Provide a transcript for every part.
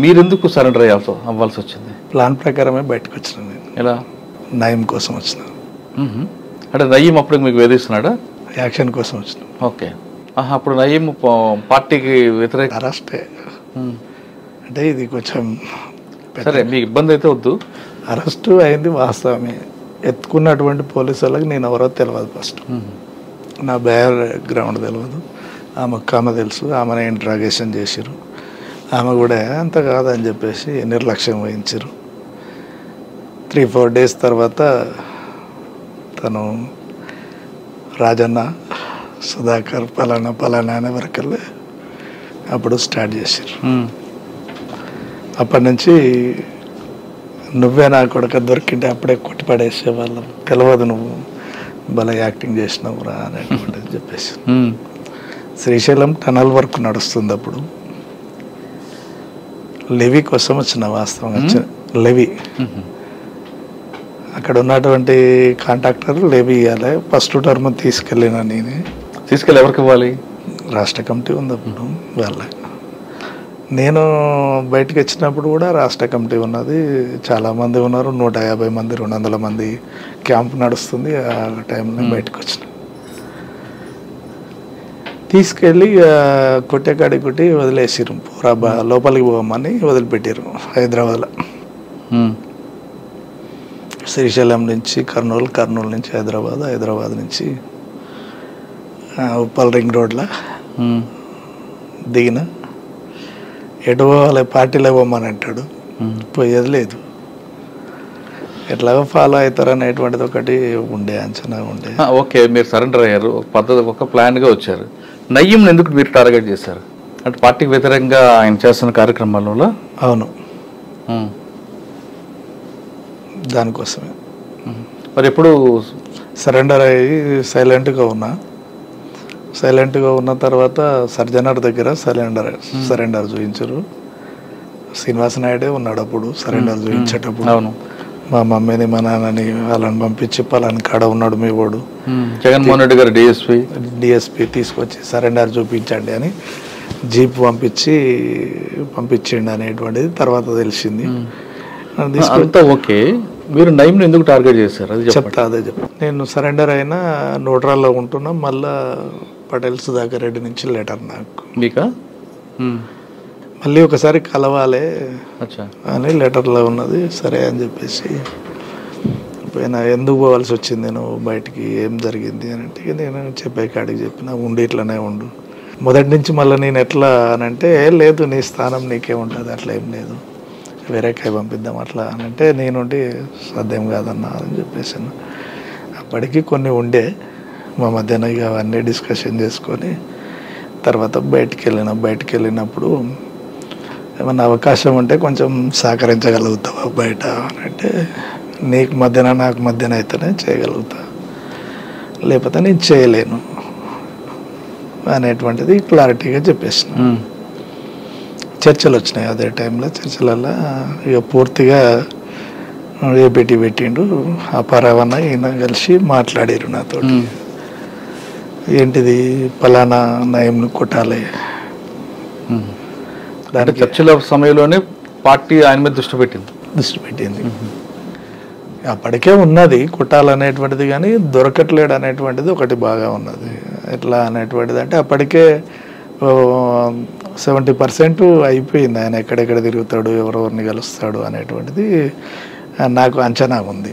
మీరెందుకు సరెండర్ అవ్వాల్సి వచ్చింది? ప్లాన్ ప్రకారమే బయటకు వచ్చిన నేను. ఎలా? నయం కోసం వచ్చిన. అంటే నయీం అప్పుడు మీకు వేధిస్తున్నాడా? యాక్షన్ కోసం వచ్చిన. ఓకే. అప్పుడు నయీం పార్టీకి వ్యతిరేక అరెస్టే. అంటే ఇది కొంచెం సరే, మీకు ఇబ్బంది అయితే వద్దు. అరెస్టు అయింది వాస్తవమే. ఎత్తుకున్నటువంటి పోలీసు వాళ్ళకి నేను ఎవరో తెలియదు. ఫస్ట్ నా బ్యాక్గ్రౌండ్ తెలియదు. ఆమె తెలుసు. ఆమెను ఇంట్రాగేషన్ చేసిరు. ఆమె కూడా అంత కాదని చెప్పేసి నిర్లక్ష్యం వహించారు. 3-4 డేస్ తర్వాత తను రాజన్న, సుధాకర్, పలానా అనే వరకల్లా అప్పుడు స్టార్ట్ చేశారు. అప్పటి నుంచి నువ్వే నా కొడుకు దొరికింటే అప్పుడే కొట్టిపడేసే వాళ్ళం. తెలియదు నువ్వు భలే యాక్టింగ్ చేసినవురా అనేటువంటిది చెప్పేసి. శ్రీశైలం టనల్ వర్క్ నడుస్తుంది. అప్పుడు లెవీ కోసం వచ్చిన, వాస్తవంగా లెవీ అక్కడ ఉన్నటువంటి కాంట్రాక్టర్ లెవీ ఇవ్వాలి. ఫస్ట్ టర్మ్ తీసుకెళ్ళిన నేనే. తీసుకెళ్ళి ఎవరికి ఇవ్వాలి? రాష్ట్ర కమిటీ ఉంది అప్పుడు వాళ్ళ. నేను బయటకు వచ్చినప్పుడు కూడా రాష్ట్ర కమిటీ ఉన్నది. చాలామంది ఉన్నారు. 150 మంది 200 మంది క్యాంప్ నడుస్తుంది. ఆ టైంలో బయటకు వచ్చిన. తీసుకెళ్ళి కొట్టేకాడి కొట్టి వదిలేసిరు. పూరా లోపలికి పోమని వదిలిపెట్టారు హైదరాబాద్లో. శ్రీశైలం నుంచి కర్నూలు, కర్నూలు నుంచి హైదరాబాద్, హైదరాబాద్ నుంచి ఉప్పల్ రింగ్ రోడ్లో దిగిన. ఎటు పోవాలి, పార్టీలో పోమని అంటాడు. పోయేది లేదు. ఎట్లాగో ఫాలో అవుతారు అనేటువంటిది ఒకటి ఉండే, అంచనా ఉండే. ఓకే, మీరు సరెండర్ అయ్యారు. ఒక పద్ధతి, ఒక ప్లాన్గా వచ్చారు. నయీంని ఎందుకు మీరు టార్గెట్ చేశారు? అంటే పార్టీకి వ్యతిరేకంగా ఆయన చేస్తున్న కార్యక్రమాలలో? అవును, దానికోసమే. మరి ఎప్పుడు సరెండర్ అయ్యి సైలెంట్గా ఉన్న తర్వాత సర్జనర్ దగ్గర సరెండర్ చూపించారు. శ్రీనివాస నాయుడే ఉన్నాడు అప్పుడు సరెండర్ చూపించేటప్పుడు. అవును, మా మమ్మీని మా నాన్నని వాళ్ళని పంపించి పలాని కాడ ఉన్నాడు మీ వాడు జగన్మోహన్ రెడ్డి గారు డిఎస్పీ తీసుకొచ్చి సరెండర్ చూపించండి అని జీప్ పంపించండి అనేటువంటిది తర్వాత తెలిసింది. ఓకే, మీరు నయీంని ఎందుకు టార్గెట్ చేశారు? అది చెప్తా. అదే చెప్తా. నేను సరెండర్ అయినా నోట్రాల్లో ఉంటున్నా. మళ్ళా పటేల్ సుధాకర్ రెడ్డి నుంచి లెటర్ నాకు మీకా మళ్ళీ ఒకసారి కలవాలి అని లెటర్లో ఉన్నది. సరే అని చెప్పేసి పోయినా. ఎందుకు పోవాల్సి వచ్చింది నేను బయటికి, ఏం జరిగింది అని అంటే నేను చెప్పే కాడికి చెప్పిన, ఉండి ఇట్లనే ఉండు. మొదటి నుంచి మళ్ళీ నేను ఎట్లా అని అంటే, లేదు నీ స్థానం నీకే ఉంటుంది, అట్లా ఏం లేదు, వేరే కాయ పంపిద్దాం అట్లా అని అంటే, నేనుండి సాధ్యం కాదన్నా అని చెప్పేసాను. అప్పటికి కొన్ని ఉండే మా మధ్యన, ఇక అవన్నీ డిస్కషన్ చేసుకొని తర్వాత బయటికి వెళ్ళినప్పుడు ఏమన్నా అవకాశం ఉంటే కొంచెం సహకరించగలుగుతావా బయట అని అంటే, నీకు మధ్యన నాకు మధ్యన అయితేనే చేయగలుగుతా, లేకపోతే నేను చేయలేను అనేటువంటిది క్లారిటీగా చెప్పేసిన. చర్చలు వచ్చినాయి అదే టైంలో. చర్చలలో ఇక పూర్తిగా ఏపీటీ పెట్టిండు. ఆ పరావన్న ఈయన కలిసి మాట్లాడారు నాతో. ఏంటిది, పలానా నయంను కొట్టాలి. దానికి చర్చల సమయంలోనే పార్టీ ఆయన మీద దృష్టి పెట్టింది. అప్పటికే ఉన్నది కొట్టాలనేటువంటిది, కానీ దొరకట్లేడు అనేటువంటిది ఒకటి బాగా ఉన్నది. ఎట్లా అనేటువంటిది అంటే అప్పటికే 70% అయిపోయింది. ఆయన ఎక్కడెక్కడ తిరుగుతాడు, ఎవరెవరిని కలుస్తాడు అనేటువంటిది నాకు అంచనా ఉంది.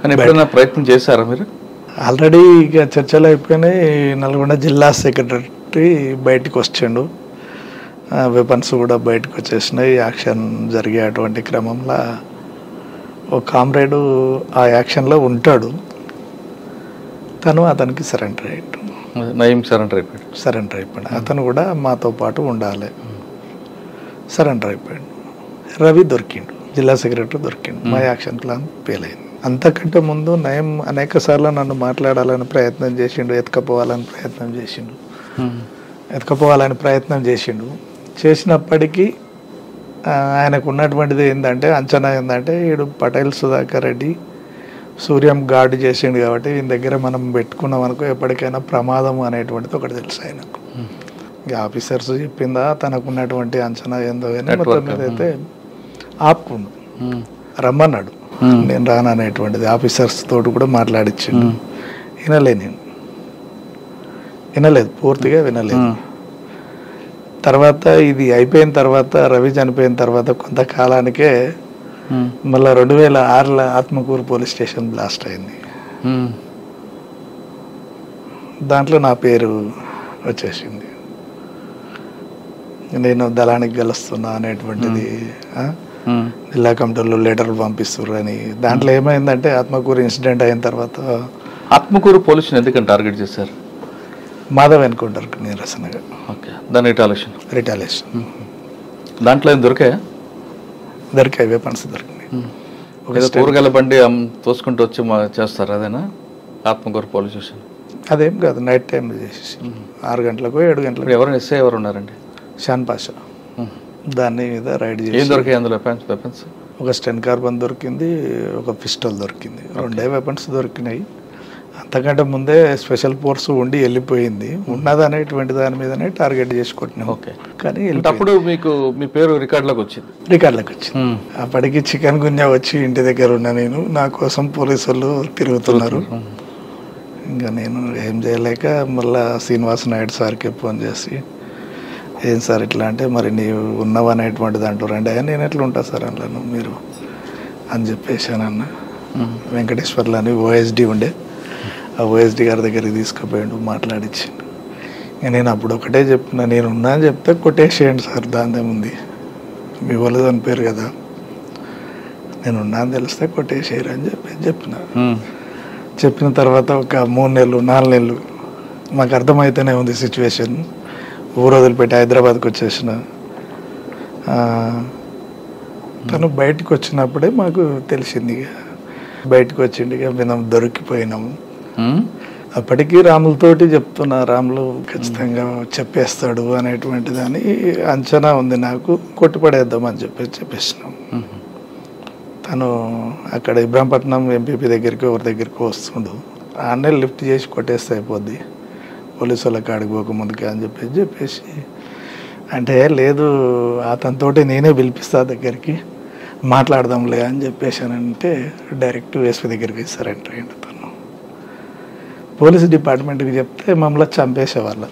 కానీ ఎప్పుడైనా ప్రయత్నం చేశారా మీరు? ఆల్రెడీ ఇక చర్చలు అయిపోయినాయి. నల్గొండ జిల్లా సెక్రటరీ బయటకు వచ్చిండు, వెపన్స్ కూడా బయటకు వచ్చేసినాయి. యాక్షన్ జరిగేటువంటి క్రమంలో ఒక కామ్రేడు ఆ యాక్షన్లో ఉంటాడు. తను అతనికి సరెండర్ అయ్యాడు. నయీం సరెండర్ అయిపోయాడు. అతను కూడా మాతో పాటు ఉండాలి. సరెండర్ అయిపోయాడు. రవి దొరికిండు, జిల్లా సెక్రటరీ దొరికిండు. మా యాక్షన్ ప్లాన్ ఫెయిల్ అయింది. అంతకంటే ముందు నయం అనేక సార్లు నన్ను మాట్లాడాలని ప్రయత్నం చేసిండు, ఎత్తుకపోవాలని ప్రయత్నం చేసిండు. చేసినప్పటికీ ఆయనకు ఉన్నటువంటిది ఏంటంటే, అంచనా ఏంటంటే, వీడు పటేల్ సుధాకర్ రెడ్డి సూర్యం గార్డు చేసిండు కాబట్టి ఈయన దగ్గర మనం పెట్టుకున్నాం అనుకో ఎప్పటికైనా ప్రమాదం అనేటువంటిది ఒకటి తెలుసు ఆయనకు. ఇక ఆఫీసర్స్ చెప్పిందా తనకున్నటువంటి అంచనా ఏందో కానీ మొత్తం మీద అయితే ఆపుకుండు, రమ్మన్నాడు. నేను రాననేటువంటిది ఆఫీసర్స్ తోటి కూడా మాట్లాడిచ్చిండు. వినలేదు, పూర్తిగా వినలేదు. తర్వాత ఇది అయిపోయిన తర్వాత, రవి చనిపోయిన తర్వాత కొంతకాలానికే మళ్ళీ 2006లో ఆత్మకూరు పోలీస్ స్టేషన్ బ్లాస్ట్ అయింది. దాంట్లో నా పేరు వచ్చేసింది. నేను దళానికి గెలుస్తున్నా అనేటువంటిది జిల్లా కమిటీలో లెటర్లు పంపిస్తున్నారు అని. దాంట్లో ఏమైందంటే ఆత్మకూరు ఇన్సిడెంట్ అయిన తర్వాత ఆత్మకూరు పోలీసుని ఎందుకని టార్గెట్ చేశారు? మాధవ్ ఎన్కౌంటర్ నిరసనగా. ఓకే, దాని రిటాలియేషన్. దాంట్లో ఏం దొరికాయి వెపన్స్ దొరికినాయి. కూరగాయల బండి తోసుకుంటూ వచ్చి చేస్తారు, అదేనా ఆత్మకూరు పోలీస్ స్టేషన్? అదేం కాదు, నైట్ టైంలో చేసేసి 6 గంటలకు 7 గంటలకు. ఎవరు ఉన్నారండి? షాన్ పాషా. దాని మీద రైడ్ చేసి ఏం దొరికాయి అందులో? వెపన్స్ ఒక స్టెన్ కార్బన్ దొరికింది, ఒక పిస్టల్ దొరికింది, 2 వెపన్స్ దొరికినాయి. అంతకంటే ముందే స్పెషల్ ఫోర్స్ ఉండి వెళ్ళిపోయింది. ఉన్నదనేటువంటి దాని మీదనే టార్గెట్ చేసి కొట్టినాం. ఓకే, కానీ అప్పుడు మీకు మీ పేరు రికార్డులోకి వచ్చింది. అప్పటికి చికెన్ గున్యా వచ్చి ఇంటి దగ్గర ఉన్నా నేను. నా కోసం పోలీసు వాళ్ళు తిరుగుతున్నారు. ఇంకా నేను ఏం చేయలేక మళ్ళీ శ్రీనివాస నాయుడు సార్కి ఫోన్ చేసి, ఏం సార్ ఇట్లా అంటే, మరి నీవు ఉన్నావనేటువంటిది అంటారండి. నేను ఎట్లా ఉంటా సార్ అన్నాను మీరు అని చెప్పేసానన్న. వెంకటేశ్వర్లు అని ఓఎస్డి ఉండే, ఆ ఓఎస్డి గారి దగ్గరికి తీసుకుపోయాడు, మాట్లాడించిండు. నేను అప్పుడు ఒకటే చెప్పిన, నేను ఉన్నా అని చెప్తే కొట్టేసేయండి సార్, దాందేముంది, మీ వాళ్ళు చనిపోయారు కదా, నేను ఉన్నా అని తెలిస్తే కొట్టేసేయరు అని చెప్పిన. చెప్పిన తర్వాత ఒక 3 నెలలు 4 నెలలు మాకు అర్థమైతేనే ఉంది సిచ్యువేషన్. ఊరు వదిలిపెట్టి హైదరాబాద్కి వచ్చేసిన. తను బయటకు వచ్చినప్పుడే మాకు తెలిసింది. బయటకు వచ్చింది, మేము దొరికిపోయినాము. అప్పటికి రాములతోటి చెప్తున్నా, రాములు ఖచ్చితంగా చెప్పేస్తాడు అనేటువంటి దాని అంచనా ఉంది నాకు. కొట్టుపడేద్దామని చెప్పేసినాం. తను అక్కడ ఇబ్రాంపట్నం ఎంపీపీ దగ్గరికి ఎవరి దగ్గరికి వస్తుండు, ఆన్నే లిఫ్ట్ చేసి కొట్టేస్తే అయిపోద్ది పోలీసు వాళ్ళకి కాడికి పోకముందుకే అని చెప్పేసి అంటే, లేదు అతనితోటి నేనే పిలిపిస్తా దగ్గరికి, మాట్లాడదాంలే అని చెప్పేసానంటే డైరెక్ట్ ఎస్పీ దగ్గరికి సరెండర్ అయ్యిండు. తను పోలీస్ డిపార్ట్మెంట్కి చెప్తే మమ్మల్ని చంపేసేవాళ్ళ.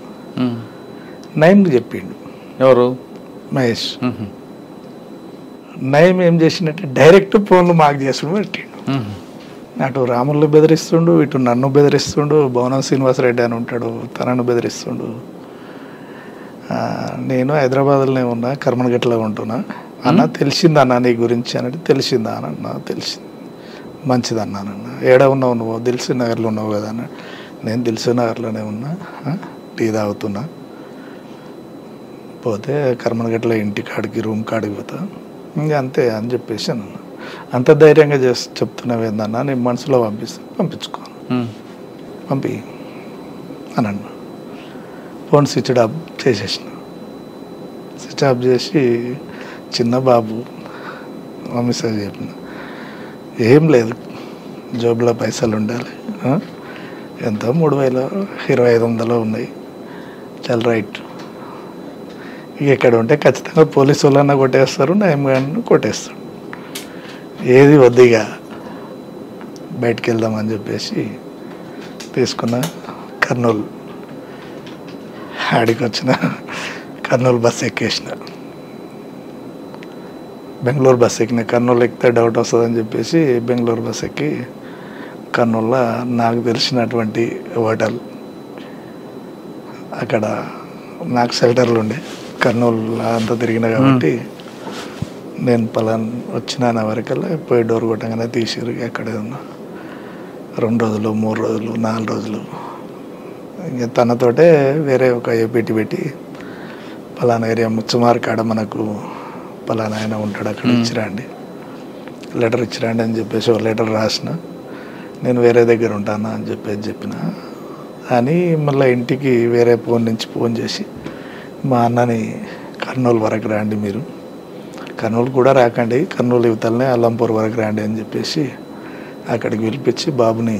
నయంకి చెప్పిండు. ఎవరు? మహేష్. నయం ఏం చేసినట్టే డైరెక్ట్ ఫోన్లు మాకు చేసుడు పెట్టిండు. అటు రాములు బెదిరిస్తుండు, ఇటు నన్ను బెదిరిస్తుండు, భవనం శ్రీనివాసరెడ్డి అని ఉంటాడు, తనను బెదిరిస్తుండు. నేను హైదరాబాద్లోనే ఉన్నా, కర్మనగట్లో ఉంటున్నా. అన్న తెలిసిందన్నా నీ గురించి అన్నట్టు. తెలిసిందా అన్న? తెలిసింది. మంచిది అన్నానన్న. ఏడ ఉన్నావు నువ్వు? దిల్సుఖ్ నగర్లో ఉన్నావు కదా అన్న. నేను దిల్సుఖ్ నగర్లోనే ఉన్నా, టీ తాగుతున్నా. పోతే కర్మనగట్లో ఇంటి కాడికి రూమ్ కాడికి పోతా, ఇంకా అంతే అని చెప్పేసి అన్న. అంత ధైర్యంగా చెప్తున్నావు ఏందన్నా, నేను మనసులో పంపించుకో, పంపి అని అన్న. ఫోన్ స్విచ్ ఆఫ్ చేసేసిన. స్విచ్ ఆఫ్ చేసి చిన్న బాబు మమ్మీ సార్ చెప్పిన, ఏం లేదు జోబులో పైసలు ఉండాలి, ఎంత 3,000-2,500 ఉన్నాయి, చాలా రైట్. ఇక ఎక్కడ ఉంటే ఖచ్చితంగా పోలీసు వాళ్ళన్నా కొట్టేస్తారు, నయం గారిని కొట్టేస్తాడు, ఏది వద్దిగా బయటికి వెళ్దామని చెప్పేసి తీసుకున్న. కర్నూలు ఆడికి వచ్చిన, కర్నూలు బస్సు ఎక్కేసిన. బెంగళూరు బస్సు ఎక్కిన. కర్నూలు ఎక్కితే డౌట్ వస్తుందని చెప్పేసి బెంగళూరు బస్సు ఎక్కి కర్నూలులో నాకు తెలిసినటువంటి హోటల్, అక్కడ నాకు షెల్టర్లు ఉండే. కర్నూలు అంతా తిరిగిన కాబట్టి నేను వచ్చిన వరకల్లా పోయి డోర్ కొట్టగానే తీసిరు. ఎక్కడే ఉన్నా 2 రోజులు 3 రోజులు 4 రోజులు. ఇంకా తనతోటే వేరే ఒక ఏపీటీ పెట్టి, పలానా ఏరియా ముచ్చమార్ కాడ మనకు పలానా ఆయన ఉంటాడు, అక్కడ ఇచ్చిరండి, లెటర్ ఇచ్చిరండి అని చెప్పేసి ఒక లెటర్ రాసిన. నేను వేరే దగ్గర ఉంటానా అని చెప్పిన. అని మళ్ళీ ఇంటికి వేరే ఫోన్ నుంచి ఫోన్ చేసి, మా అన్నని కర్నూలు వరకు రండి, మీరు కర్నూలు కూడా రాకండి, కర్నూలు యువతలనే అల్లంపూర్ వరకు రండి అని చెప్పేసి అక్కడికి పిలిపించి బాబుని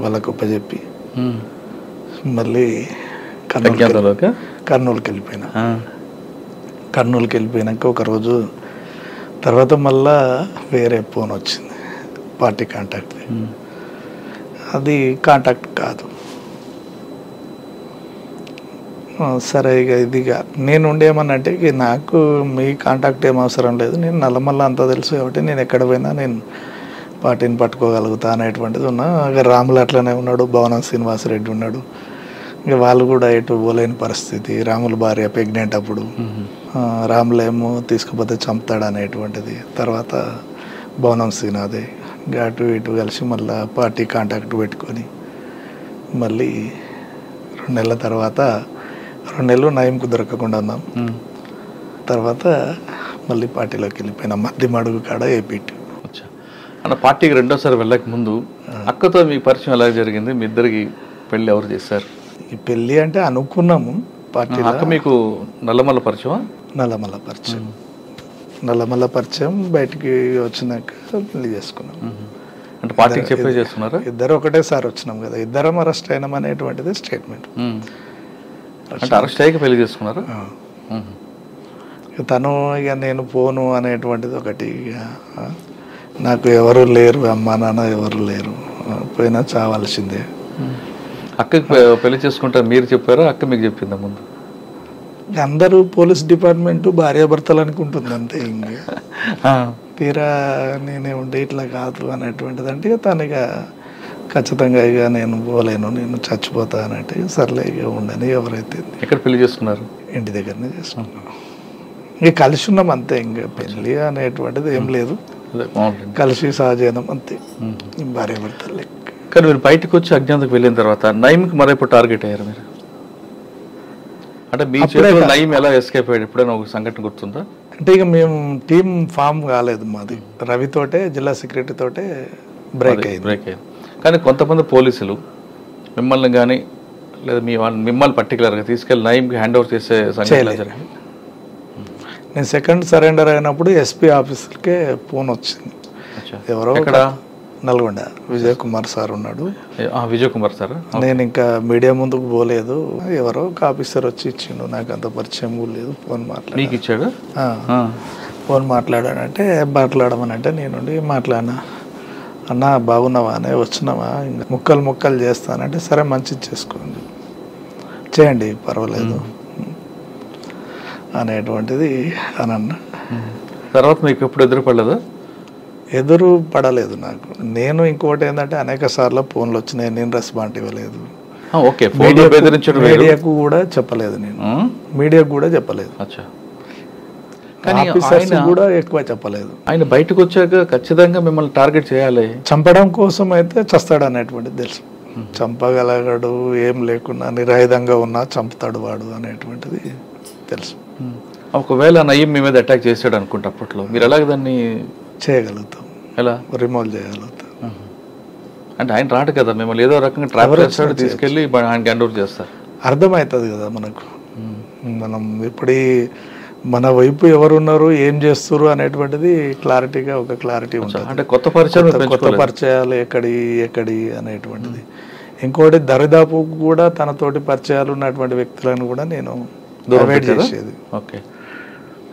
వాళ్ళకు ఒప్పచెప్పి మళ్ళీ కర్నూలుకి వెళ్ళిపోయినా. కర్నూలుకి వెళ్ళిపోయినాక ఒకరోజు తర్వాత మళ్ళా వేరే ఫోన్ వచ్చింది, పార్టీ కాంటాక్ట్. అది కాంటాక్ట్ కాదు. సరే ఇక ఇదిగా నేను ఉండేమన్నంటే ఇక నాకు మీ కాంటాక్ట్ ఏం అవసరం లేదు, నేను నల్లమల్ల అంతా తెలుసు కాబట్టి నేను ఎక్కడ పోయినా నేను పార్టీని పట్టుకోగలుగుతా అనేటువంటిది ఉన్నా. ఇక రాములు అట్లనే ఉన్నాడు, భవనం శ్రీనివాసరెడ్డి ఉన్నాడు, ఇక వాళ్ళు కూడా ఎటు పోలేని పరిస్థితి. రాముల భార్య ప్రెగ్నెంట్ అప్పుడు, రాములేమో తీసుకుపోతే చంపుతాడు అనేటువంటిది. తర్వాత భవనం శ్రీనాథే అటు ఇటు కలిసి మళ్ళీ పార్టీ కాంటాక్ట్ పెట్టుకొని మళ్ళీ 2 నెలల తర్వాత 2 నెలలు నయంకు దొరకకుండా ఉన్నాం. తర్వాత మళ్ళీ పార్టీలోకి వెళ్ళిపోయినా, మధ్య అడుగు కాడ ఏపీటీ. అన్న పార్టీకి రెండోసారి వెళ్ళక ముందు అక్కతో మీ పరిచయం ఎలా జరిగింది? మీ ఇద్దరికి పెళ్ళి ఎవరు చేశారు? ఈ పెళ్ళి అంటే అనుకున్నాము పార్టీలో. అక్క మీకు నల్లమల్ల పరిచయం? నల్లమల్ల పరిచయం. నల్లమల్ల పరిచయం బయటికి వచ్చినాక పెళ్లి చేసుకున్నాం. అంటే పార్టీకి చెప్పే చేస్తున్నారా? ఇద్దరు ఒకటేసారి వచ్చినాం కదా, ఇద్దరం అరెస్ట్ అయినాం అనేటువంటిది స్టేట్మెంట్. అంటే అరెస్ట్ అయ్యాక పెళ్లి చేసుకున్నారా? తను ఇక నేను పోను అనేటువంటిది ఒకటి. నాకు ఎవరు లేరు, అమ్మా నాన్న ఎవరు లేరు, పోయినా చావాల్సిందే. అక్కకి పెళ్లి చేసుకుంటారు మీరు చెప్పారా, అక్క మీకు చెప్పిందా ముందు? అందరూ పోలీస్ డిపార్ట్మెంట్ భార్యాభర్తలు అనుకుంటుంది అంతే. ఇంకా తీరా నేనే ఉండే ఇట్లా కాదు అనేటువంటిది అంటే తను ఇక ఖచ్చితంగా ఇక నేను పోలేను, నేను చచ్చిపోతా అన్నట్టు సర్లే ఇక ఉండని. ఎవరైతే ఎక్కడ పెళ్లి చేసుకున్నారు? ఇంటి దగ్గరనే చేసుకున్నాను. ఇక కలిసి ఉన్నాం అంతే, ఇంకా పెళ్ళి అనేటువంటిది ఏం లేదు, కలిసి సహజీవనం అంతే, భార్యాభర్తలు లెక్క. కానీ మీరు బయటకు వచ్చి అజ్ఞాతకు వెళ్ళిన తర్వాత నయీంకి మరేపు టార్గెట్ అయ్యారు మీరు? అంటే మీ చేతిలో నయీం ఎలా ఎస్కేప్ అయ్యాడు ఎప్పుడైనా ఒక సంఘటన గుర్తుందా? అంటే ఇక మేము టీం ఫామ్ కాలేదు మాది, రవితోటే జిల్లా సెక్రటరీ తోటే బ్రేక్ అయింది. కానీ కొంతమంది పోలీసులు మిమ్మల్ని కానీ లేదా మిమ్మల్ని పర్టికులర్గా తీసుకెళ్ళి నయీంకి హ్యాండ్ ఓవర్ చేసే సంఘటన జరిగింది. నేను సెకండ్ సరెండర్ అయినప్పుడు ఎస్పీ ఆఫీస్కే ఫోన్ వచ్చింది. ఎవరో ఇక్కడ నల్గొండ విజయ్ కుమార్ సార్ ఉన్నాడు. విజయ్ కుమార్ సార్, నేను ఇంకా మీడియా ముందుకు పోలేదు, ఎవరో ఒక ఆఫీసర్ వచ్చి ఇచ్చిండు, నాకు అంత పరిచయం లేదు. ఫోన్ మీకు ఇచ్చాడు? ఫోన్ మాట్లాడానంటే మాట్లాడమనంటే నేనుండి మాట్లాడినా, అన్న బాగున్నావా అనే వచ్చినావా, ఇంకా ముక్కలు చేస్తానంటే సరే మంచిది చేసుకోండి, చేయండి పర్వాలేదు అనేటువంటిది అని అన్న. తర్వాత మీకు ఎప్పుడు ఎదురుపడలేదా? ఎదురు పడలేదు నాకు. నేను ఇంకోటి ఏంటంటే అనేక సార్లు ఫోన్లు వచ్చినాయి, నేను రెస్పాండ్ ఇవ్వలేదు. మీడియాకు కూడా చెప్పలేదు, నేను మీడియాకు కూడా చెప్పలేదు, ఆఫీసర్స్ కూడా ఎక్కువ చెప్పలేదు. ఆయన బయటకు వచ్చాక ఖచ్చితంగా మిమ్మల్ని టార్గెట్ చేయాలి, చంపడం కోసం అయితే చస్తాడు అనేటువంటిది తెలుసు. చంపగలగడు, ఏం లేకున్నా నిరాయుధంగా ఉన్నా చంపుతాడు వాడు అనేటువంటిది తెలుసు. ఒకవేళ నయీం మీ మీద అటాక్ చేశాడు అనుకుంటే అప్పట్లో మీరు ఎలాగ దాన్ని చేయగలుగుతాం? ఎలా రిమూవ్ చేయగలుగుతాం? అంటే ఆయన రాడు కదా, మిమ్మల్ని ఏదో రకంగా ట్రాప్ చేస్తాడు, తీసుకెళ్ళి ఆయన హ్యాండ్ ఓవర్ చేస్తారు. అర్థమవుతుంది కదా మనకు, మనం ఇప్పుడు మన వైపు ఎవరున్నారు, ఏం చేస్తారు అనేటువంటిది క్లారిటీగా ఒక క్లారిటీ ఉంటుంది. అంటే కొత్త పరిచయాలు ఎక్కడి అనేటువంటిది. ఇంకోటి దరిదాపు కూడా తనతోటి పరిచయాలు ఉన్నటువంటి వ్యక్తులను కూడా నేను అవాయిడ్ చేసేది. ఓకే,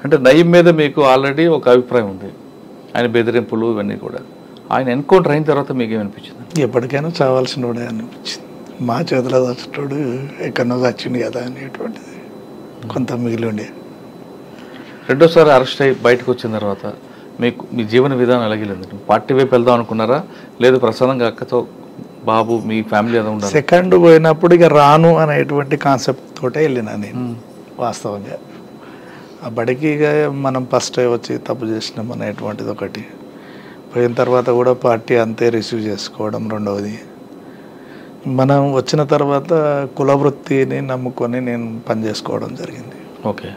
అంటే నయీం మీద మీకు ఆల్రెడీ ఒక అభిప్రాయం ఉంది, ఆయన బెదిరింపులు ఇవన్నీ కూడా. ఆయన ఎన్కౌంటర్ అయిన తర్వాత మీకు ఏమనిపించింది? ఎప్పటికైనా చావాల్సిన వాడే అనిపించింది. మా చేతిలో చచ్చేటోడు ఎక్కడో చచ్చింది కదా అనేటువంటిది కొంత మిగిలి ఉండే. రెండోసారి అరెస్ట్ అయ్యి బయటకు వచ్చిన తర్వాత మీకు మీ జీవన విధానం ఎలాగెళ్ళింది? పార్టీ వైపు వెళ్దాం అనుకున్నారా, లేదు ప్రసాదంగా అక్కతో బాబు మీ ఫ్యామిలీ ఏదో ఉండాలి? సెకండ్ పోయినప్పుడు ఇక రాను అనేటువంటి కాన్సెప్ట్ తోటే వెళ్ళినా నేను. వాస్తవంగా అప్పటికి ఇక మనం ఫస్ట్ వచ్చి తప్పు చేసినాం అనేటువంటిది ఒకటి, పోయిన తర్వాత కూడా పార్టీ అంతే రిసీవ్ చేసుకోవడం రెండవది. మనం వచ్చిన తర్వాత కుల వృత్తిని నమ్ముకొని నేను పని చేసుకోవడం జరిగింది. ఓకే,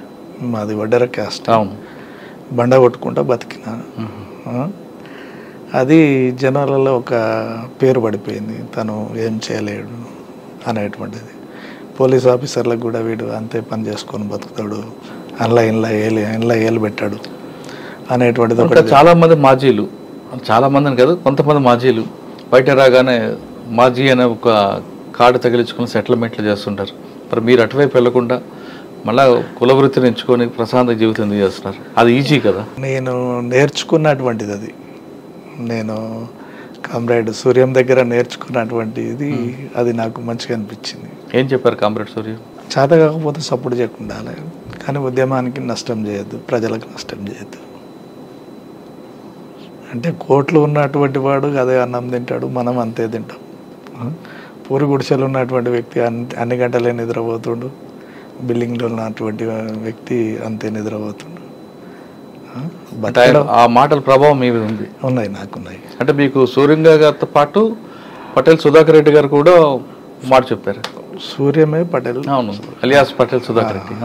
మాది వడ్డెర క్యాస్ట్, బండ కొట్టుకుంటా బతికినా. అది జనాలలో ఒక పేరు పడిపోయింది, తను ఏం చేయలేడు అనేటువంటిది. పోలీస్ ఆఫీసర్లకు కూడా వీడు అంతే పని చేసుకొని బతుకుతాడు, ఇంట్లో ఏలు పెట్టాడు అనేటువంటిది ఒకటి. చాలామంది మాజీలు, చాలామందిని కాదు కొంతమంది మాజీలు బయట రాగానే మాజీ అనే ఒక కార్డు తగిలించుకుని సెటిల్మెంట్లు చేస్తుంటారు. మరి మీరు అటువైపు వెళ్లకుండా మళ్ళా కుల వృత్తిని ఎంచుకొని ప్రశాంత జీవితం చేస్తున్నారు, అది ఈజీ కదా? నేను నేర్చుకున్నటువంటిది అది, నేను కామ్రేడ్ సూర్యం దగ్గర నేర్చుకున్నటువంటిది, అది నాకు మంచిగా అనిపించింది. ఏం చెప్పారు కామ్రేడ్ సూర్యం? చేత కాకపోతే సపోర్ట్ చేయకుండా, కానీ ఉద్యమానికి నష్టం చేయొద్దు, ప్రజలకు నష్టం చేయొద్దు. అంటే కోట్లు ఉన్నటువంటి వాడు అదే అన్నం తింటాడు, మనం అంతే తింటాం. పూరి గుడిసెలు ఉన్నటువంటి వ్యక్తి అన్ని గంటలే నిద్రపోతుండు, బిల్డింగ్లో ఉన్నటువంటి వ్యక్తి అంతే నిద్రపోతుండు. ఆ మాటల ప్రభావం మీ మీద ఉంది? ఉన్నాయి, నాకున్నాయి. అంటే మీకు సూర్యంగా గారితో పాటు పటేల్ సుధాకర్ రెడ్డి గారు కూడా మాట చెప్పారు. సూర్యమే పటేల్, అవును, అలియాస్ పటేల్ సుధాకర్ రెడ్డి.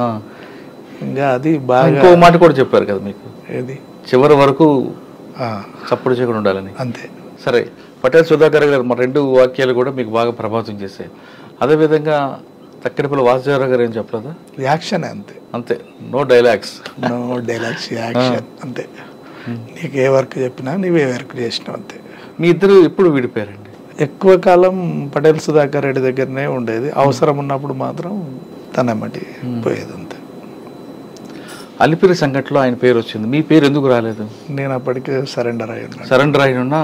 ఇంకా అది బాగా ఇంకో మాట కూడా చెప్పారు కదా మీకు, ఏది చివరి వరకు సపోర్ట్ చేయకుండా ఉండాలని. అంతే. సరే, పటేల్ సుధాకర్ గారు మా 2 వాక్యాలు కూడా మీకు బాగా ప్రభావితం చేశాయి. అదేవిధంగా తక్కిడిపల్లి వాసుదేవరావు గారు ఏం చెప్పలేదా? యాక్షన్ అంతే, అంతే, no dialogues. No dialogues, action అంతే. నీకు ఏ వర్క్ చెప్పినా నువ్వే వర్క్ చేసినావు అంతే. మీ ఇద్దరు ఎప్పుడు విడిపోయారండి? ఎక్కువ కాలం పటేల్ సుధాకర్ రెడ్డి దగ్గరనే ఉండేది, అవసరం ఉన్నప్పుడు మాత్రం తనమ్మటి పోయేది అంతే. అలిపిరి సంఘటనలో ఆయన పేరు వచ్చింది, మీ పేరు ఎందుకు రాలేదు? నేను అప్పటికే సరెండర్ అయి ఉన్నాను. సరెండర్ అయి ఉన్నా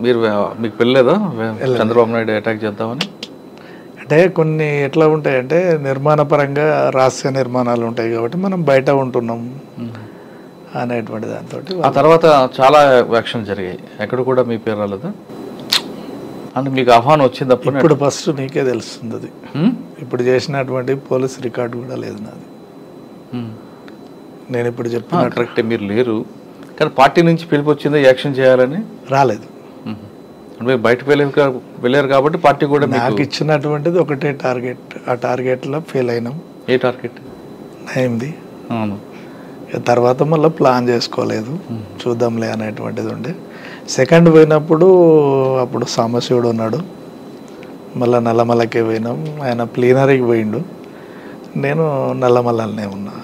మీరు మీకు వెళ్ళలేదా చంద్రబాబు నాయుడు అటాక్ చేద్దామని? అంటే కొన్ని ఎట్లా ఉంటాయంటే నిర్మాణపరంగా రహస్య నిర్మాణాలు ఉంటాయి కాబట్టి మనం బయట ఉంటున్నాం అనేటువంటి దాంతో. ఆ తర్వాత చాలా యాక్షన్ జరిగాయి, ఎక్కడ కూడా మీ పేరు రాలేదా? అంటే మీకు ఆహ్వానం వచ్చింది అప్పుడు? ఇప్పుడు ఫస్ట్ నీకే తెలుస్తుంది అది. ఇప్పుడు చేసినటువంటి పోలీస్ రికార్డు కూడా లేదు నాది. నేను ఇప్పుడు చెప్తున్నా కరెక్టే, మీరు లేరు, కానీ పార్టీ నుంచి పిలుపు వచ్చింది యాక్షన్ చేయాలని. రాలేదు, అంటే బయటకు వెళ్ళారు కాబట్టి పార్టీ కూడా నాకు ఇచ్చినటువంటిది ఒకటే టార్గెట్, ఆ టార్గెట్లో ఫెయిల్ అయినాం. ఏ టార్గెట్? అయింది. అవును, తర్వాత మళ్ళీ ప్లాన్ చేసుకోలేదు, చూద్దాంలే అనేటువంటిది ఉండే. సెకండ్ పోయినప్పుడు అప్పుడు సాంబశివుడు ఉన్నాడు, మళ్ళీ నల్లమల్లకే పోయినాం, ఆయన ప్లీనరీకి పోయిండు, నేను నల్లమల్లనే ఉన్నా.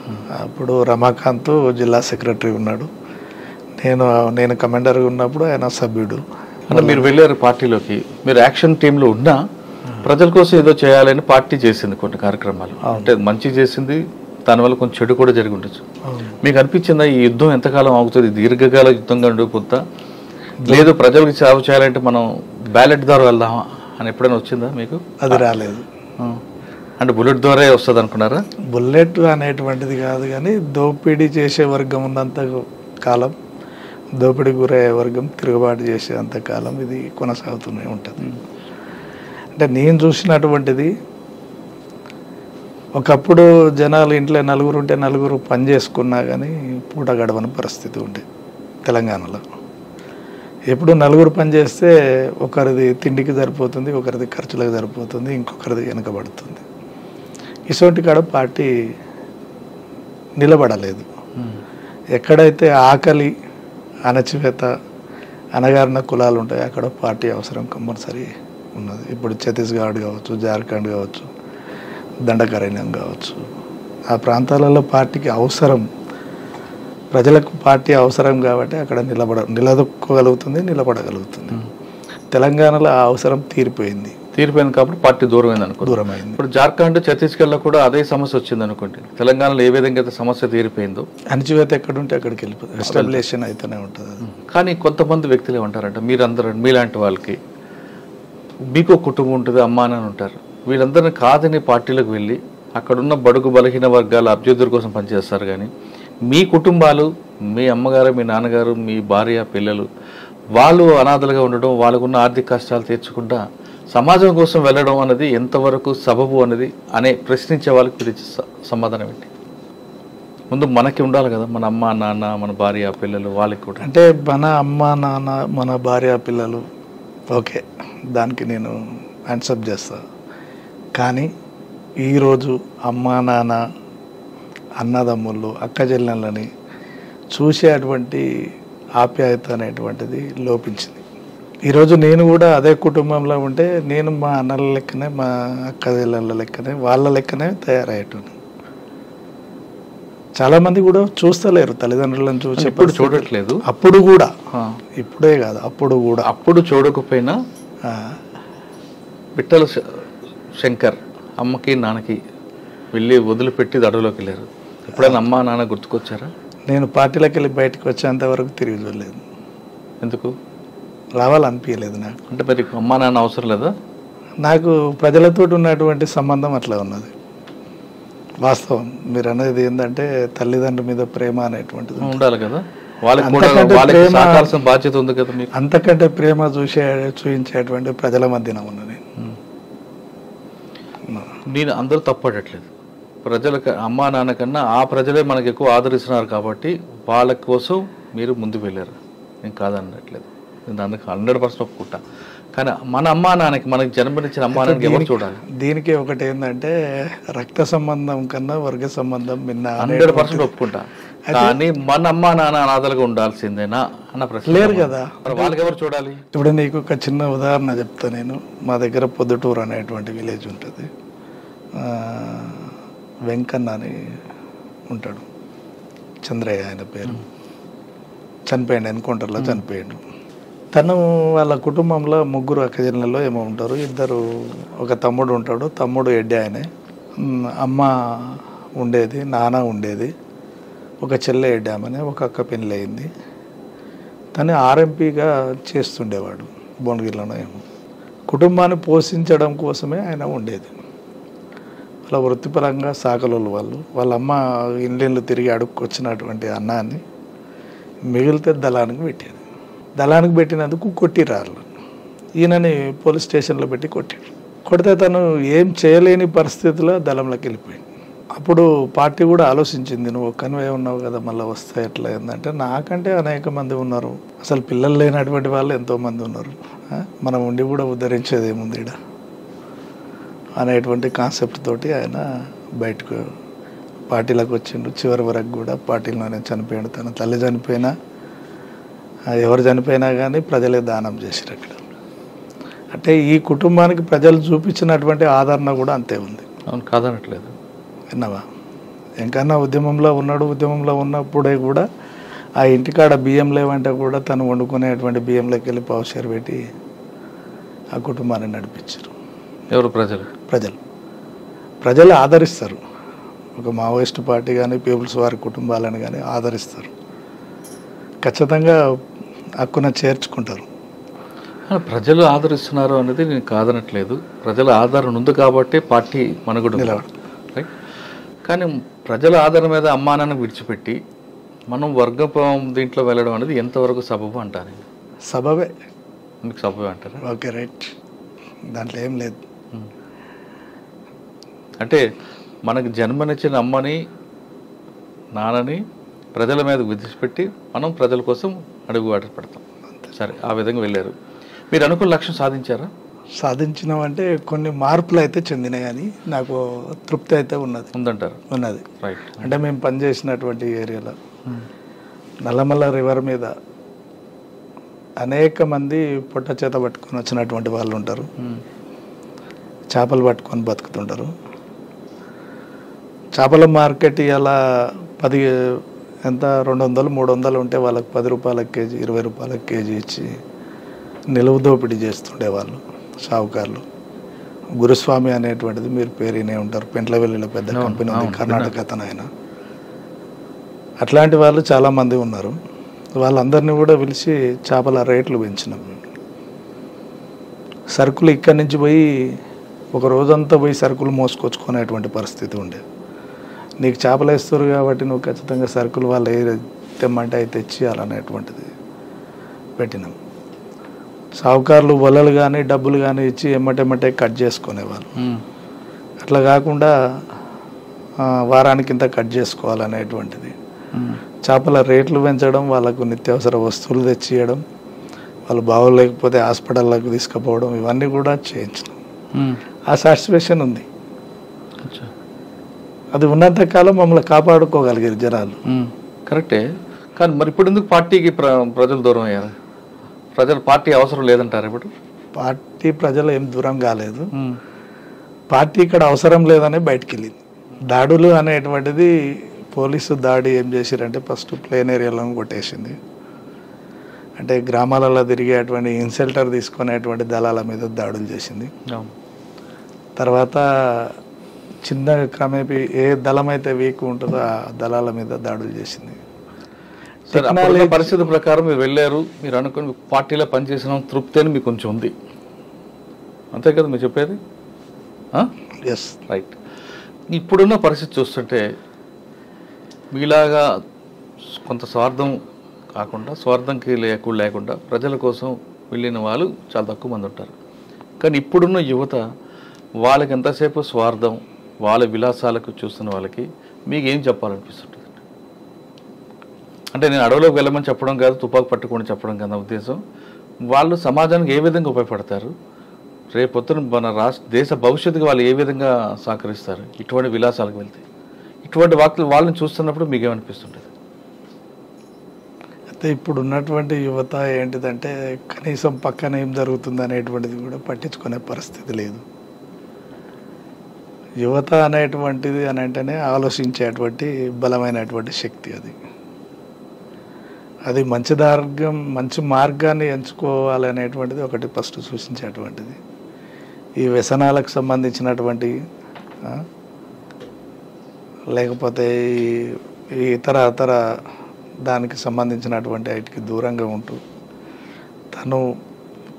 అప్పుడు రమాకాంత్ జిల్లా సెక్రటరీ ఉన్నాడు, నేను కమాండర్గా ఉన్నప్పుడు ఆయన సభ్యుడు. అంటే మీరు వెళ్ళారు పార్టీలోకి, మీరు యాక్షన్ టీంలో ఉన్నా ప్రజల కోసం ఏదో చేయాలని పార్టీ చేసింది కొన్ని కార్యక్రమాలు, అంటే మంచి చేసింది, దానివల్ల కొంచెం చెడు కూడా జరిగి ఉండొచ్చు. మీకు అనిపించిందా ఈ యుద్ధం ఎంతకాలం ఆగుతుంది, దీర్ఘకాల యుద్ధంగా ఉండిపోతా, లేదు ప్రజలకు సేవ చేయాలంటే మనం బ్యాలెట్ ద్వారా వెళ్దామా అని ఎప్పుడైనా వచ్చిందా మీకు? అది రాలేదు. అంటే బుల్లెట్ ద్వారా వస్తుంది అనుకున్నారా? బుల్లెట్ అనేటువంటిది కాదు, కానీ దోపిడీ చేసే వర్గం ఉన్నంత కాలం, దోపిడీ గురయ్యే వర్గం తిరుగుబాటు చేసేంత కాలం ఇది కొనసాగుతూనే ఉంటుంది. అంటే నేను చూసినటువంటిది, ఒకప్పుడు జనాలు ఇంట్లో నలుగురు ఉంటే నలుగురు పని చేసుకున్నా కానీ పూట గడవని పరిస్థితి ఉండే తెలంగాణలో. ఎప్పుడు నలుగురు పని చేస్తే ఒకరిది తిండికి సరిపోతుంది, ఒకరిది ఖర్చులకు సరిపోతుంది, ఇంకొకరిది వెనకబడుతుంది. ఇటువంటి కాడ పార్టీ నిలబడలేదు. ఎక్కడైతే ఆకలి, అణచివేత, అణగారిన కులాలు ఉంటాయి అక్కడ పార్టీ అవసరం కంపల్సరీ ఉన్నది. ఇప్పుడు ఛత్తీస్గఢ్ కావచ్చు, జార్ఖండ్ కావచ్చు, దండకారణ్యం కావచ్చు, ఆ ప్రాంతాలలో పార్టీకి అవసరం, ప్రజలకు పార్టీ అవసరం కాబట్టి అక్కడ నిలదొక్కగలుగుతుంది, నిలబడగలుగుతుంది. తెలంగాణలో ఆ అవసరం తీరిపోయింది కాబట్టి పార్టీ దూరమైంది అనుకో. దూరమైంది. ఇప్పుడు జార్ఖండ్, ఛత్తీస్గఢ్లో కూడా అదే సమస్య వచ్చింది అనుకోండి. తెలంగాణలో ఏ విధంగా అయితే సమస్య తీరిపోయిందో, అణచివేత ఎక్కడుంటే అక్కడికి వెళ్ళిపోతుంది, ఎస్టాబ్లిషన్ అయితేనే ఉంటుంది. కానీ కొంతమంది వ్యక్తులు ఏమంటారంటే, మీరందరూ మీలాంటి వాళ్ళకి మీకు కుటుంబం ఉంటుంది, అమ్మా అని ఉంటారు, వీళ్ళందరినీ కాదని పార్టీలకు వెళ్ళి అక్కడున్న బడుగు బలహీన వర్గాల అభ్యుద్ధుల కోసం పనిచేస్తారు. కానీ మీ కుటుంబాలు, మీ అమ్మగారు, మీ నాన్నగారు, మీ భార్య, పిల్లలు, వాళ్ళు అనాథలుగా ఉండడం, వాళ్ళకున్న ఆర్థిక కష్టాలు తీర్చకుండా సమాజం కోసం వెళ్ళడం అనేది ఎంతవరకు సబబు అనే ప్రశ్నించే వాళ్ళకి మీరు సమాధానం ఏంటి? ముందు మనకి ఉండాలి కదా, మన అమ్మ నాన్న, మన భార్య పిల్లలు, వాళ్ళకి కూడా. అంటే మన అమ్మ నాన్న, మన భార్య పిల్లలు, ఓకే, దానికి నేను యాన్సప్ చేస్తా. కానీ ఈరోజు అమ్మ నాన్న, అన్నదమ్ముళ్ళు, అక్క చెల్లెళ్ళని చూసేటువంటి ఆప్యాయత అనేటువంటిది లోపించింది. ఈరోజు నేను కూడా అదే కుటుంబంలో ఉంటే నేను మా అన్నల లెక్కనే, మా అక్క చెల్లెళ్ళ లెక్కనే, వాళ్ళ లెక్కనే తయారయ్యేటోని. చాలామంది కూడా చూస్తలేరు తల్లిదండ్రులను చూసి. ఇప్పుడు చూడట్లేదు, అప్పుడు కూడా, ఇప్పుడే కాదు అప్పుడు కూడా. అప్పుడు చూడకపోయినా బిట్టల శంకర్ అమ్మకి నాన్నకి వెళ్ళి వదిలిపెట్టి అడవిలోకి వెళ్ళారు. ఎప్పుడైనా అమ్మా నాన్న గుర్తుకొచ్చారా? నేను పార్టీలోకి వెళ్ళి బయటకు వచ్చేంత వరకు తిరిగి చూడలేదు. ఎందుకు రావాలనిపించలేదు నాకు. అంటే మరి అమ్మా నాన్న అవసరం లేదా? నాకు ప్రజలతో ఉన్నటువంటి సంబంధం అట్లా ఉన్నది. వాస్తవం మీరు అనేది ఏంటంటే తల్లిదండ్రుల మీద ప్రేమ అనేటువంటిది ఉండాలి కదా, వాళ్ళకి కూడా వాళ్ళకి సహకారాల్సిన బాధ్యత ఉంది కదా మీకు. అంతకంటే ప్రేమ చూపించేటువంటి ప్రజల మధ్యన ఉన్నా నేను అందరూ తప్పడట్లేదు. ప్రజలకు అమ్మా నాన్న కన్నా ఆ ప్రజలే మనకు ఎక్కువ ఆదరిస్తున్నారు కాబట్టి వాళ్ళ కోసం మీరు ముందుకు వెళ్ళారు. నేను కాదనట్లేదు, నేను అందుకు 100% ఒప్పుకుంటా. కానీ మన అమ్మా నాన్నకి, మనకి జన్మనిచ్చిన అమ్మా నాన్నకి ఎవరు చూడాలి? దీనికి ఒకటి ఏంటంటే రక్త సంబంధం కన్నా వర్గ సంబంధం మిన్న 100% ఒప్పుకుంటా. కానీ మన అమ్మా నాన్న అనాథలుగా ఉండాల్సిందేనా అన్న ప్రశ్న లేరు కదా, వాళ్ళకి ఎవరు చూడాలి? ఇప్పుడు నీకు ఒక చిన్న ఉదాహరణ చెప్తా నేను. మా దగ్గర పొద్దుటూరు అనేటువంటి విలేజ్ ఉంటుంది. వెంకన్న అని ఉంటాడు, చంద్రయ్య ఆయన పేరు. చనిపోయాడు, ఎన్కౌంటర్లో చనిపోయాడు. తను వాళ్ళ కుటుంబంలో 3 అక్కజనులలో ఏమో ఉంటారు. 2 ఒక తమ్ముడు ఉంటాడు, తమ్ముడు ఎడ్డి ఆయనే. అమ్మ ఉండేది, నాన్న ఉండేది, ఒక చెల్లె ఎడ్డి ఆమెనే, ఒక అక్క పెళ్ళి అయింది. తను ఆర్ఎంపీగా చేస్తుండేవాడు భువనగిరిలోనో ఏమో. కుటుంబాన్ని పోషించడం కోసమే ఆయన ఉండేది. వాళ్ళ వృత్తిపరంగా సాకలోళ్ళు వాళ్ళు. వాళ్ళ అమ్మ ఇళ్ళు తిరిగి అడుక్కొచ్చినటువంటి అన్నాన్ని మిగిలితే దళానికి పెట్టేది. దళానికి పెట్టినందుకు కొట్టిరారు. ఈయనని పోలీస్ స్టేషన్లో పెట్టి కొట్టాడు. కొడితే తను ఏం చేయలేని పరిస్థితిలో దళంలోకి వెళ్ళిపోయింది. అప్పుడు పార్టీ కూడా ఆలోచించింది, నువ్వు ఒక్కనివే ఉన్నావు కదా, మళ్ళీ వస్తే ఎట్లా ఏంటంటే, నాకంటే అనేక మంది ఉన్నారు, అసలు పిల్లలు లేనటువంటి వాళ్ళు ఎంతోమంది ఉన్నారు, మనం ఉండి కూడా ఉద్ధరించేది ఏముంది ఇక్కడ అనేటువంటి కాన్సెప్ట్ తోటి ఆయన బయటకు పార్టీలోకి వచ్చిండు. చివరి వరకు కూడా పార్టీలోనే చనిపోయాడు. తన తల్లి చనిపోయినా, ఎవరు చనిపోయినా కానీ ప్రజలే దానం చేశారు అక్కడ. అంటే ఈ కుటుంబానికి ప్రజలు చూపించినటువంటి ఆదరణ కూడా అంతే ఉంది. అవును, కాదనట్లేదు. విన్నావా? ఇంకన్నా ఉద్యమంలో ఉన్నాడు. ఉద్యమంలో ఉన్నప్పుడే కూడా ఆ ఇంటికాడ బియ్యం లేవంటే కూడా తను వండుకునేటువంటి బియ్యంలోకి వెళ్ళి పావుషేరు పెట్టి ఆ కుటుంబాన్ని నడిపించారు. ఎవరు? ప్రజలు ఆదరిస్తారు. ఒక మావోయిస్టు పార్టీ కానీ పీపుల్స్ వారి కుటుంబాలను కానీ ఆదరిస్తారు, ఖచ్చితంగా హక్కున చేర్చుకుంటారు. ప్రజలు ఆదరిస్తున్నారు అనేది నేను కాదనట్లేదు. ప్రజల ఆదరణ ఉంది కాబట్టి పార్టీ మనుగడ నిలబడు, రైట్. కానీ ప్రజల ఆదరణ మీద అమ్మానాన్ని విడిచిపెట్టి మనం వర్గం దీంట్లో వెళ్ళడం అనేది ఎంతవరకు సబబు అంటారు? సబబే. మీకు సబబే అంటారా? ఓకే, రైట్, దాంట్లో ఏం లేదు. అంటే మనకు జన్మనిచ్చిన అమ్మని నాన్నని ప్రజల మీద విడిచిపెట్టి మనం ప్రజల కోసం అడుగు ఆట పడతాం. సరే, ఆ విధంగా వెళ్ళారు. మీరు అనుకున్న లక్ష్యం సాధించారా? సాధించినామంటే కొన్ని మార్పులు అయితే చెందినాయి, కానీ నాకు తృప్తి అయితే ఉందంటారు. ఉన్నది, రైట్. అంటే మేము పనిచేసినటువంటి ఏరియాలో నల్లమల్ల రివర్ మీద అనేక మంది పొట్ట చేత పట్టుకొని వచ్చినటువంటి వాళ్ళు ఉంటారు. చేపలు పట్టుకొని బతుకుతుంటారు. చేపల మార్కెట్ ఇలా 10 ఎంత 200 300 ఉంటే వాళ్ళకి 10 రూపాయల కేజీ 20 రూపాయల కేజీ ఇచ్చి నిలువు దోపిడీ చేస్తుండేవాళ్ళు షావుకారులు. గురుస్వామి అనేటువంటిది మీరు పేరునే ఉంటారు, పెంట్లవెల్లిలో పెద్ద కంపెనీ ఉంది, కర్ణాటక అతను ఆయన. అట్లాంటి వాళ్ళు చాలామంది ఉన్నారు. వాళ్ళందరినీ కూడా పిలిచి చేపల రేట్లు పెంచినాం. సరుకులు ఇక్కడి నుంచి పోయి ఒక రోజంతా పోయి సరుకులు మోసుకొచ్చుకునేటువంటి పరిస్థితి ఉండేది. నీకు చేపలు వేస్తారు కాబట్టి నువ్వు ఖచ్చితంగా సరుకులు వాళ్ళు ఏ తెమ్మంటే అవి తెచ్చియాలనేటువంటిది పెట్టినాం. సావుకారులు వలలు కానీ డబ్బులు కానీ ఇచ్చి ఎమ్మటెమ్మటే కట్ చేసుకునేవాళ్ళు. అట్లా కాకుండా వారానికి ఇంత కట్ చేసుకోవాలనేటువంటిది. చేపల రేట్లు పెంచడం, వాళ్ళకు నిత్యావసర వస్తువులు తెచ్చియడం, వాళ్ళు బాగోలేకపోతే హాస్పిటల్లోకి తీసుకుపోవడం, ఇవన్నీ కూడా చేయించినాం. ఆ సాటిస్ఫాక్షన్ ఉంది. అది ఉన్నంతకాలం మమ్మల్ని కాపాడుకోగలిగారు జనాలు. కరెక్టే. కానీ మరి ఇప్పుడు ఎందుకు పార్టీకి ప్రజలు దూరం అయ్యారు? పార్టీ అవసరం లేదంటారు ఇప్పుడు? పార్టీ ప్రజలు ఏం దూరం కాలేదు. పార్టీ ఇక్కడ అవసరం లేదనే బయటికి వెళ్ళింది. దాడులు అనేటువంటిది పోలీసు దాడి ఏం చేసిరంటే ఫస్ట్ ప్లేన్ ఏరియాలో కొట్టేసింది. అంటే గ్రామాలలో తిరిగేటువంటి ఇన్సెల్టర్ తీసుకునేటువంటి దళాల మీద దాడులు చేసింది. తర్వాత చిన్నగా క్రమేపీ ఏ దళం అయితే వీక్ ఉంటుందో ఆ దళాల మీద దాడులు చేసింది. సార్ అప్పుడున్న పరిస్థితి ప్రకారం మీరు వెళ్ళారు, మీరు అనుకుని పార్టీలో పనిచేసిన తృప్తి అని మీకు కొంచెం ఉంది, అంతే కదా మీరు చెప్పేది? Yes, right. ఇప్పుడున్న పరిస్థితి చూస్తుంటే మీలాగా కొంత స్వార్థం కాకుండా, స్వార్థంకి లేకుండా ప్రజల కోసం వెళ్ళిన వాళ్ళు చాలా తక్కువ మంది ఉంటారు. కానీ ఇప్పుడున్న యువత వాళ్ళకి ఎంతసేపు స్వార్థం, వాళ్ళ విలాసాలకు చూస్తున్న వాళ్ళకి మీకు ఏం చెప్పాలనిపిస్తుంటుంది? అంటే నేను అడవిలోకి వెళ్ళమని చెప్పడం కాదు, తుపాకు పట్టుకొని చెప్పడం కాదు నా ఉద్దేశం. వాళ్ళు సమాజానికి ఏ విధంగా ఉపయోగపడతారు, రేపొద్దున మన దేశ భవిష్యత్తుకి వాళ్ళు ఏ విధంగా సహకరిస్తారు ఇటువంటి విలాసాలకు వెళ్తే? ఇటువంటి వాళ్ళని చూస్తున్నప్పుడు మీకు ఏమనిపిస్తుంటుంది? అయితే ఇప్పుడు ఉన్నటువంటి యువత ఏంటిదంటే కనీసం పక్కన ఏం జరుగుతుంది అనేటువంటిది కూడా పట్టించుకునే పరిస్థితి లేదు. యువత అనేటువంటిది అని అంటేనే ఆలోచించేటువంటి బలమైనటువంటి శక్తి. అది మంచి మార్గాన్ని ఎంచుకోవాలనేటువంటిది ఒకటి ఫస్ట్ సూచించేటువంటిది. ఈ వ్యసనాలకు సంబంధించినటువంటి లేకపోతే ఈ ఇతర దానికి సంబంధించినటువంటి వాటికి దూరంగా ఉంటూ తను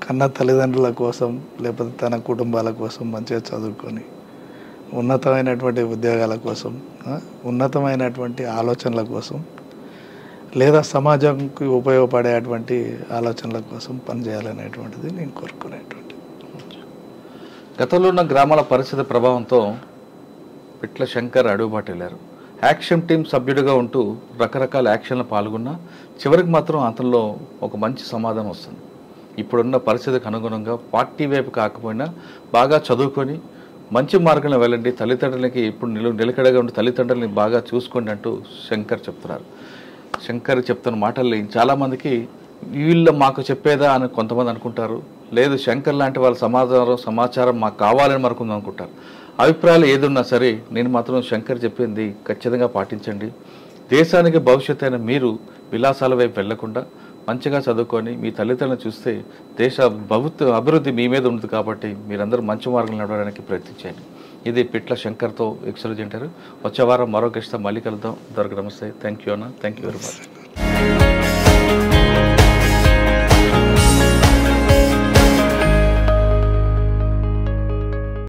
కన్న తల్లిదండ్రుల కోసం లేకపోతే తన కుటుంబాల కోసం మంచిగా చదువుకొని ఉన్నతమైనటువంటి ఉద్యోగాల కోసం, ఉన్నతమైనటువంటి ఆలోచనల కోసం, లేదా సమాజంకి ఉపయోగపడేటువంటి ఆలోచనల కోసం పనిచేయాలనేటువంటిది నేను కోరుకునేటువంటి. గతంలో ఉన్న గ్రామాల పరిస్థితి ప్రభావంతో పిట్ల శంకర్ అడుగుబాటు వెళ్ళారు. యాక్షన్ టీం సభ్యుడిగా ఉంటూ రకరకాల యాక్షన్లు పాల్గొన్నా చివరికి మాత్రం అతనిలో ఒక మంచి సమాధానం వస్తుంది. ఇప్పుడున్న పరిస్థితికి అనుగుణంగా పార్టీ వైపు కాకపోయినా బాగా చదువుకొని మంచి మార్గంలో వెళ్ళండి, తల్లిదండ్రులకి ఇప్పుడు నిలకడగా ఉండి తల్లిదండ్రులని బాగా చూసుకోండి అంటూ శంకర్ చెప్తున్నారు. శంకర్ చెప్తున్న మాటల్ని చాలామందికి వీళ్ళు మాకు చెప్పేదా అని కొంతమంది అనుకుంటారు, లేదు శంకర్ లాంటి వాళ్ళ సమాచారం మాకు కావాలని మరొకరు అనుకుంటారు. అభిప్రాయాలు ఏదున్నా సరే నేను మాత్రం శంకర్ చెప్పింది ఖచ్చితంగా పాటించండి. దేశానికి భవిష్యత్తు అయిన మీరు విలాసాల వైపు వెళ్లకుండా మంచిగా చదువుకొని మీ తల్లిదండ్రులను చూస్తే దేశ అభివృద్ధి మీ మీద ఉంది. కాబట్టి మీరందరూ మంచి మార్గంలో నడవడానికి ప్రయత్నించండి. ఇది పిట్ల శంకర్తో ఎక్స్క్లూజివ్ ఇంటర్వ్యూ. వచ్చే వారం మరో గెస్ట్తో మళ్ళీ కలుద్దాం. నమస్తే. థ్యాంక్ యూ అన్న. Thank you very much.